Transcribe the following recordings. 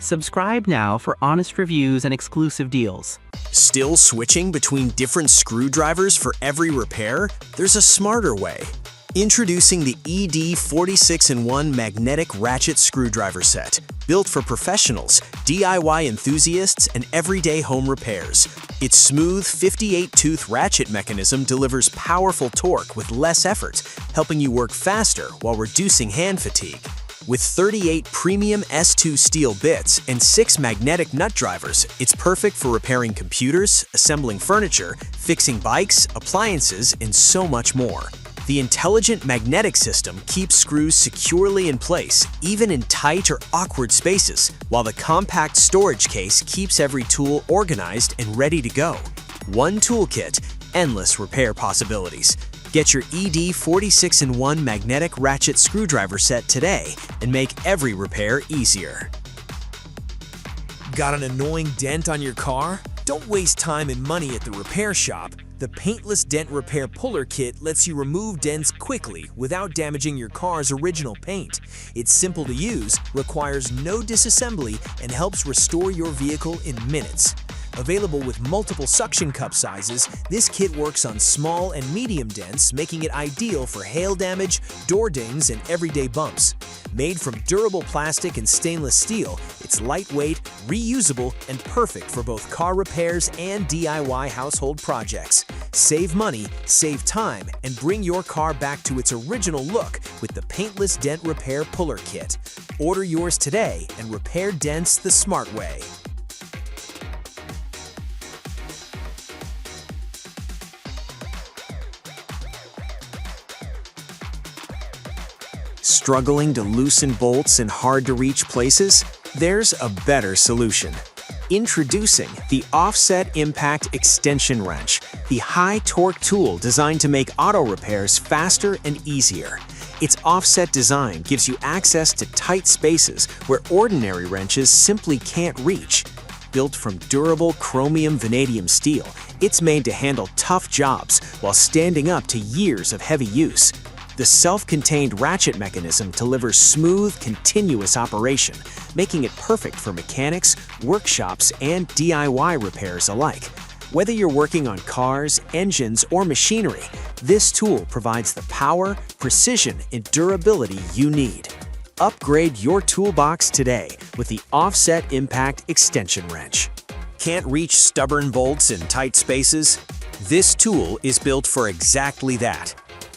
Subscribe now for honest reviews and exclusive deals. Still switching between different screwdrivers for every repair? There's a smarter way. Introducing the ED46-in-1 Magnetic Ratchet Screwdriver Set, built for professionals, DIY enthusiasts, and everyday home repairs. Its smooth 58-tooth ratchet mechanism delivers powerful torque with less effort, helping you work faster while reducing hand fatigue. With 38 premium S2 steel bits and 6 magnetic nut drivers, it's perfect for repairing computers, assembling furniture, fixing bikes, appliances, and so much more. The intelligent magnetic system keeps screws securely in place, even in tight or awkward spaces, while the compact storage case keeps every tool organized and ready to go. One toolkit, endless repair possibilities. Get your ED46-in-1 Magnetic Ratchet Screwdriver Set today and make every repair easier. Got an annoying dent on your car? Don't waste time and money at the repair shop. The Paintless Dent Repair Puller Kit lets you remove dents quickly without damaging your car's original paint. It's simple to use, requires no disassembly, and helps restore your vehicle in minutes. Available with multiple suction cup sizes, this kit works on small and medium dents, making it ideal for hail damage, door dings, and everyday bumps. Made from durable plastic and stainless steel, it's lightweight, reusable, and perfect for both car repairs and DIY household projects. Save money, save time, and bring your car back to its original look with the Paintless Dent Repair Puller Kit. Order yours today and repair dents the smart way. Struggling to loosen bolts in hard-to-reach places? There's a better solution. Introducing the Offset Impact Extension Wrench, the high-torque tool designed to make auto repairs faster and easier. Its offset design gives you access to tight spaces where ordinary wrenches simply can't reach. Built from durable chromium vanadium steel, it's made to handle tough jobs while standing up to years of heavy use. The self-contained ratchet mechanism delivers smooth, continuous operation, making it perfect for mechanics, workshops, and DIY repairs alike. Whether you're working on cars, engines, or machinery, this tool provides the power, precision, and durability you need. Upgrade your toolbox today with the Offset Impact Extension Wrench. Can't reach stubborn bolts in tight spaces? This tool is built for exactly that.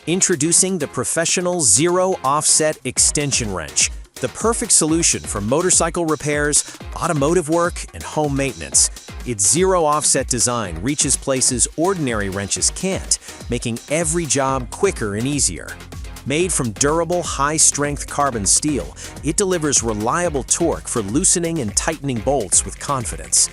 Introducing the Professional Zero Offset Extension Wrench, the perfect solution for motorcycle repairs, automotive work, and home maintenance. Its zero offset design reaches places ordinary wrenches can't, making every job quicker and easier. Made from durable, high-strength carbon steel, it delivers reliable torque for loosening and tightening bolts with confidence.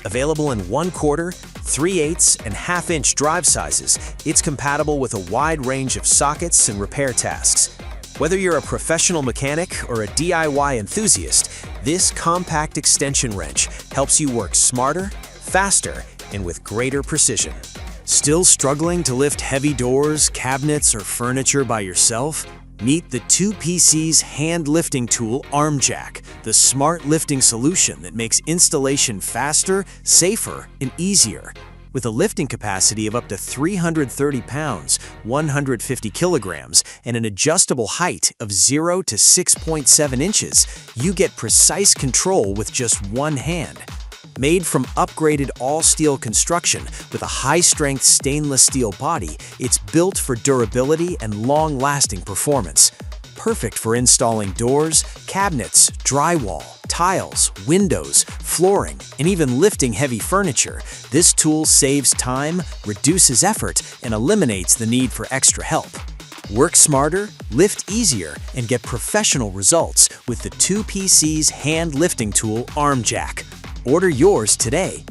Available in 1/4, 3/8, and 1/2-inch drive sizes, it's compatible with a wide range of sockets and repair tasks. Whether you're a professional mechanic or a DIY enthusiast, this compact extension wrench helps you work smarter, faster, and with greater precision. Still struggling to lift heavy doors, cabinets, or furniture by yourself? Meet the 2PC's hand lifting tool Arm Jack, the smart lifting solution that makes installation faster, safer, and easier. With a lifting capacity of up to 330 pounds, 150 kilograms, and an adjustable height of 0 to 6.7 inches, you get precise control with just one hand. Made from upgraded all-steel construction with a high-strength stainless steel body, it's built for durability and long-lasting performance. Perfect for installing doors, cabinets, drywall, tiles, windows, flooring, and even lifting heavy furniture, this tool saves time, reduces effort, and eliminates the need for extra help. Work smarter, lift easier, and get professional results with the 2PC's hand lifting tool Arm Jack. Order yours today.